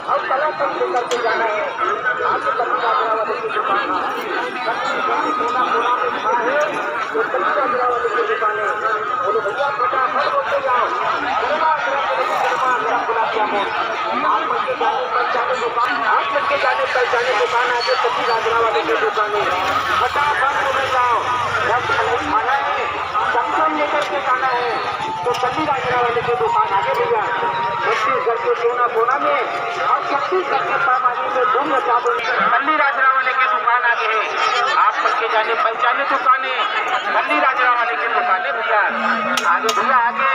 अब कला कम लेकर के जाना है। आपको कभी राजरा वाले की दुकान कोना कोना में खड़ा है तो कभी राजरा वाले की दुकान है। बोलो भैया फटाफट बोलते जाओ। गुलाब जामुन आप करके जाने पहचाने दुकान, आप करके जाने पहचाने दुकान आगे कभी राजरा वाले की दुकान है। फटाफट बोले जाओ। जब खाना है चमचम लेकर के जाना है तो कभी राजरा वाले की दुकान आगे भैया। छत्तीसगढ़ के कोना कोना में और छत्तीसगढ़ के पामानी में धूम मचा दो। कल्ली राजरा वाले की दुकान आगे है। आप करके जाने पहचाने दुकानें कल्ली राजरा वाले की दुकानें भैया आगे भैया आगे।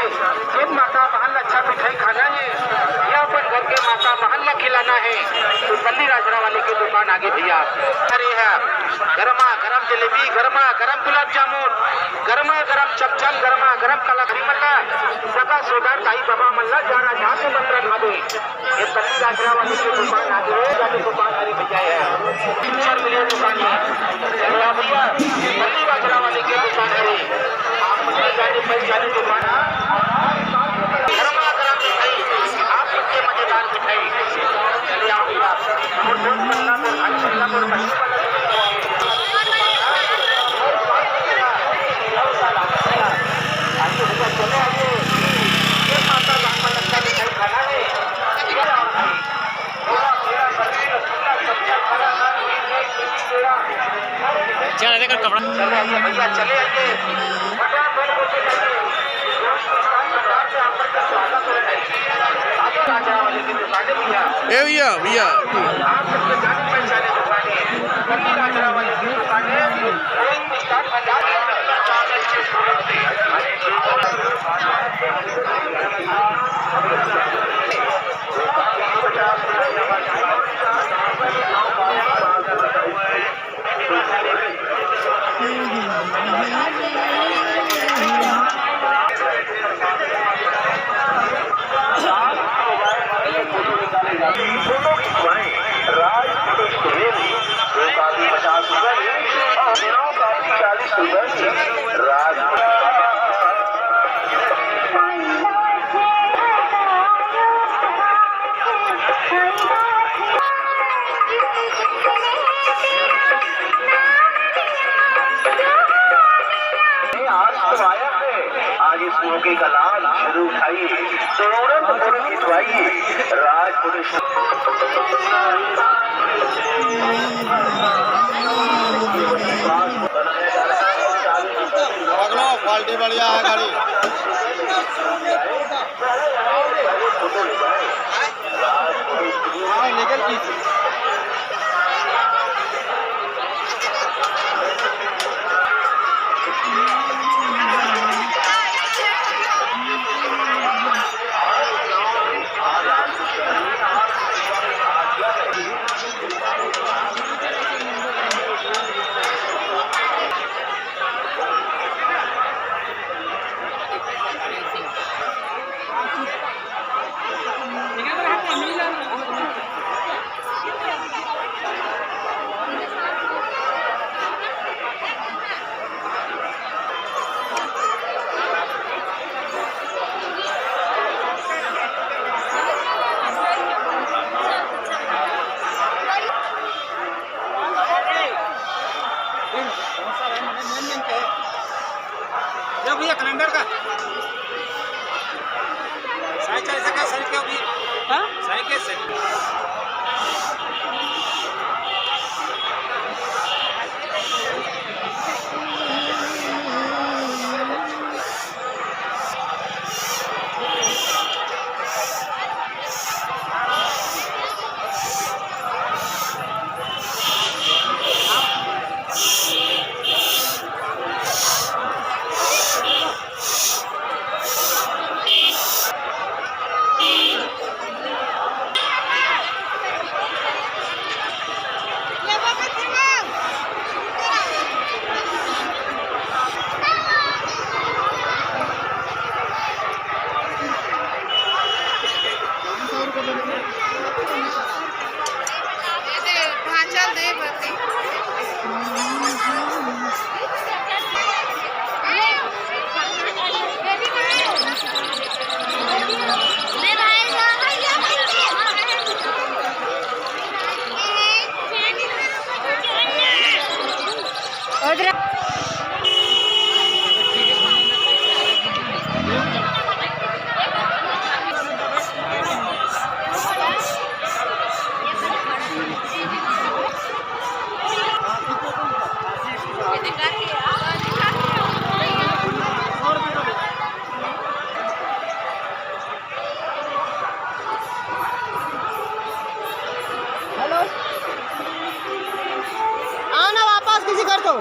एक माता महल अच्छा मिठाई खाना है या अपन घर के माता महल खिलाना है तो कल्ली राजरा वाले की दुकान आगे भैया। अरे है गरमा गरम जलेबी, गरमा गरम गुलाब जामुन, गरमा गरम चमचम, गरमा गरम कलाकरी मल्ला सका सोदार ताई बाबा मल्ला जा रहा जहाँ से मंत्र खा दे। ये कल्ली राजरा वाले की दुकान आगे है। जाने दुकान हरी भैया है दुकान है भैया। कल्ली राजरा वाले की दुकान है। आप मुझे जाने पहचाने दुकान गरमा गरम मिठाई, आप सबके मजेदार मिठाई चले आओ भैया। और बहुत पन्ना और भाई पन्ना और मछली चले आइए। ये माता लाखा लगता मिठाई खाना है। चल देखो कपड़ा चले आइए भैया चले आइए। ए भैया भैया आप सबके जाने पहचाने दुकानें कल्ली राजरा वाले की दुकानें आज इस मौके का लाभ शुरू उठाइए, तुरंत फोटो खिंचवाइए। राजपुरुष क्वालिटी बढ़िया है गाड़ी। निकल की भैया कैलेंडर का साइज चल सका सर क्या भी हां साइज कैसे तो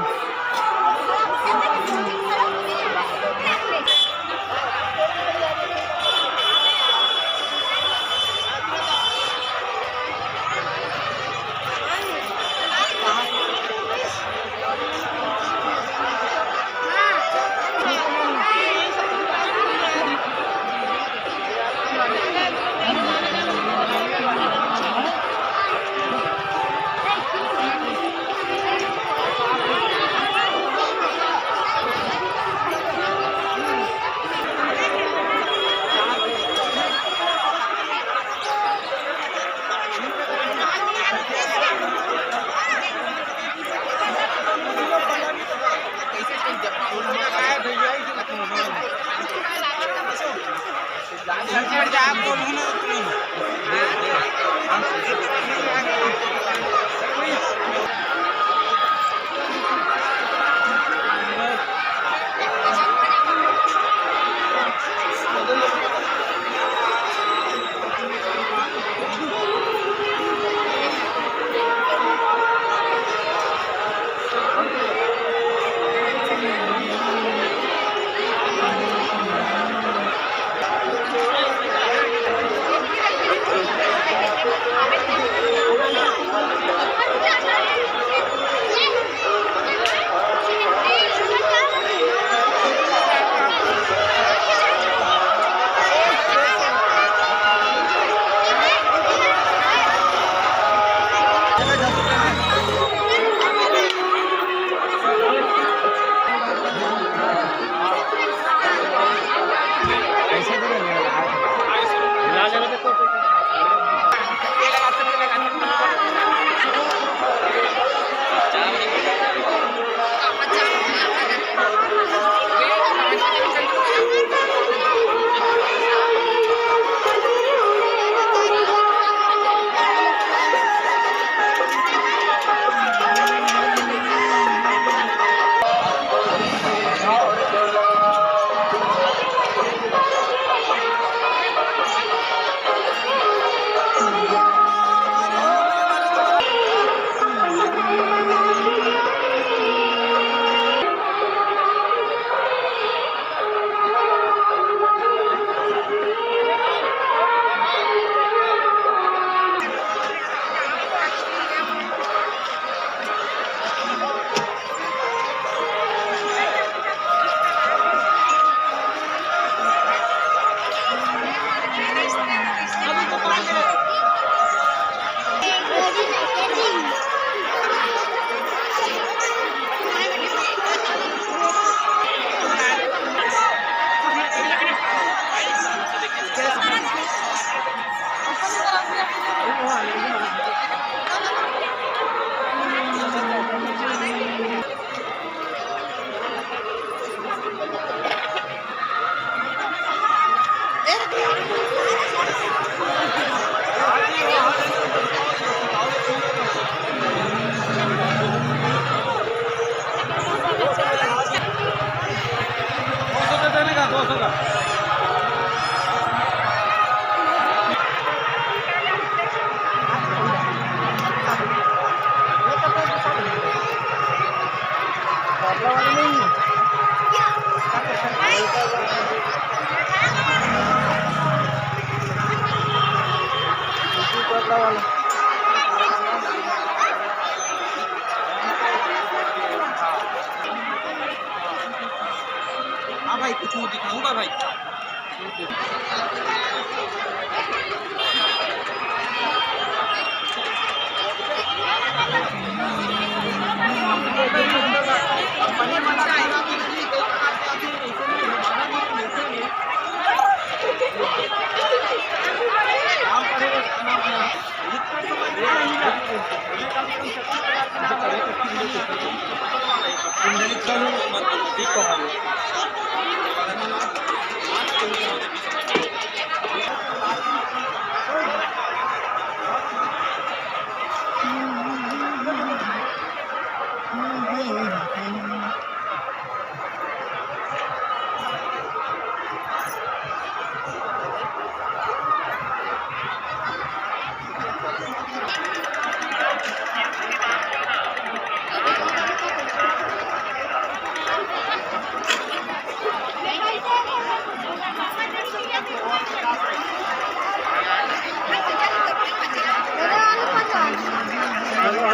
हाँ भाई कुछ दिखाऊंगा भाई।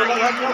Gracias.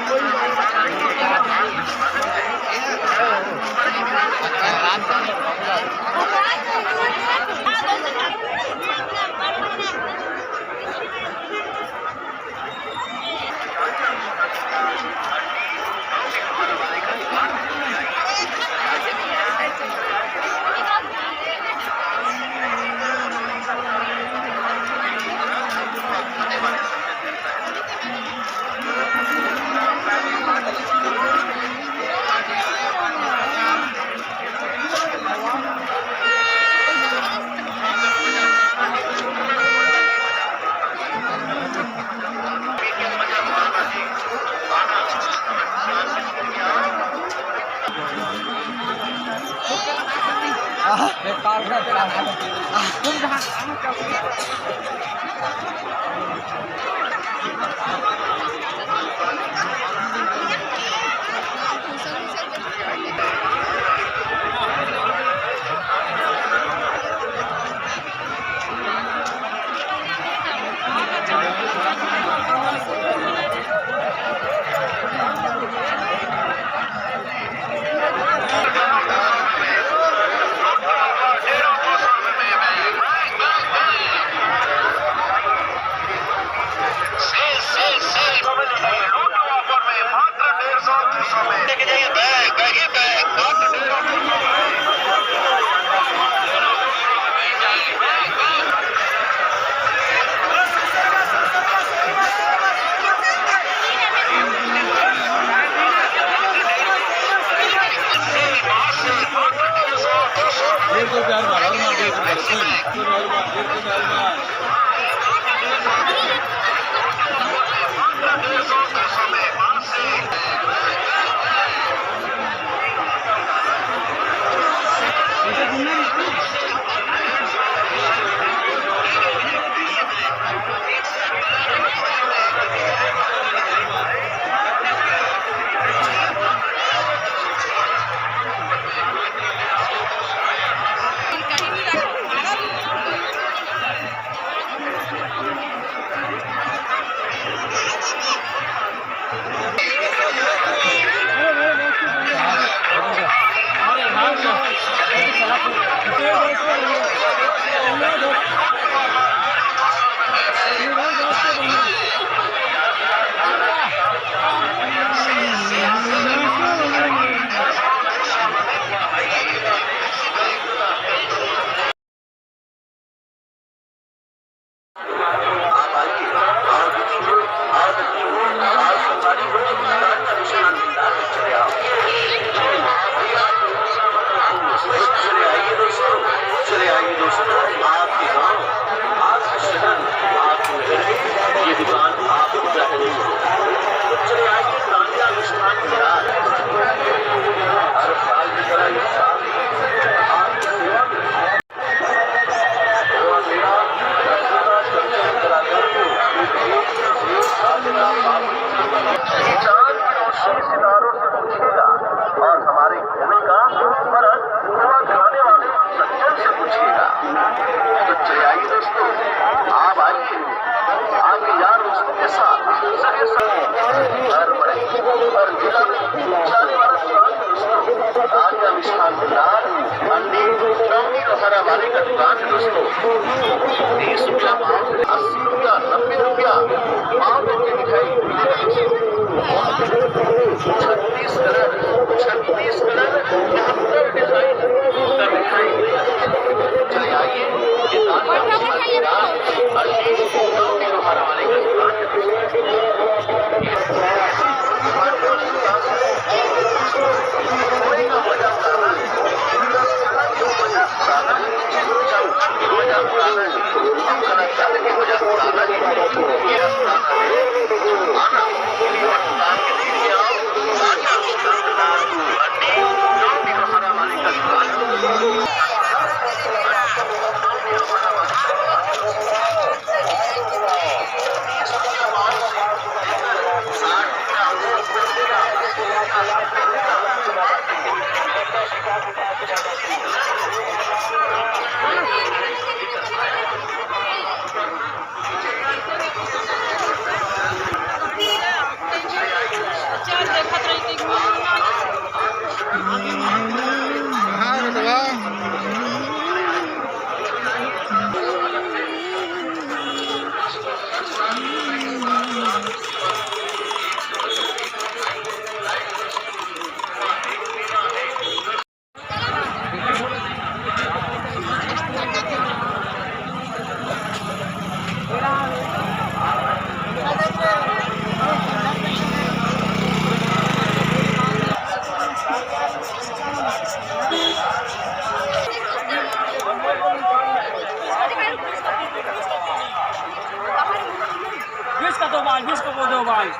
दो बाल 20 को वो दो बाल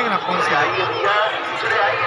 देख ना कौन सी है। आइए भैया, इधर आइए,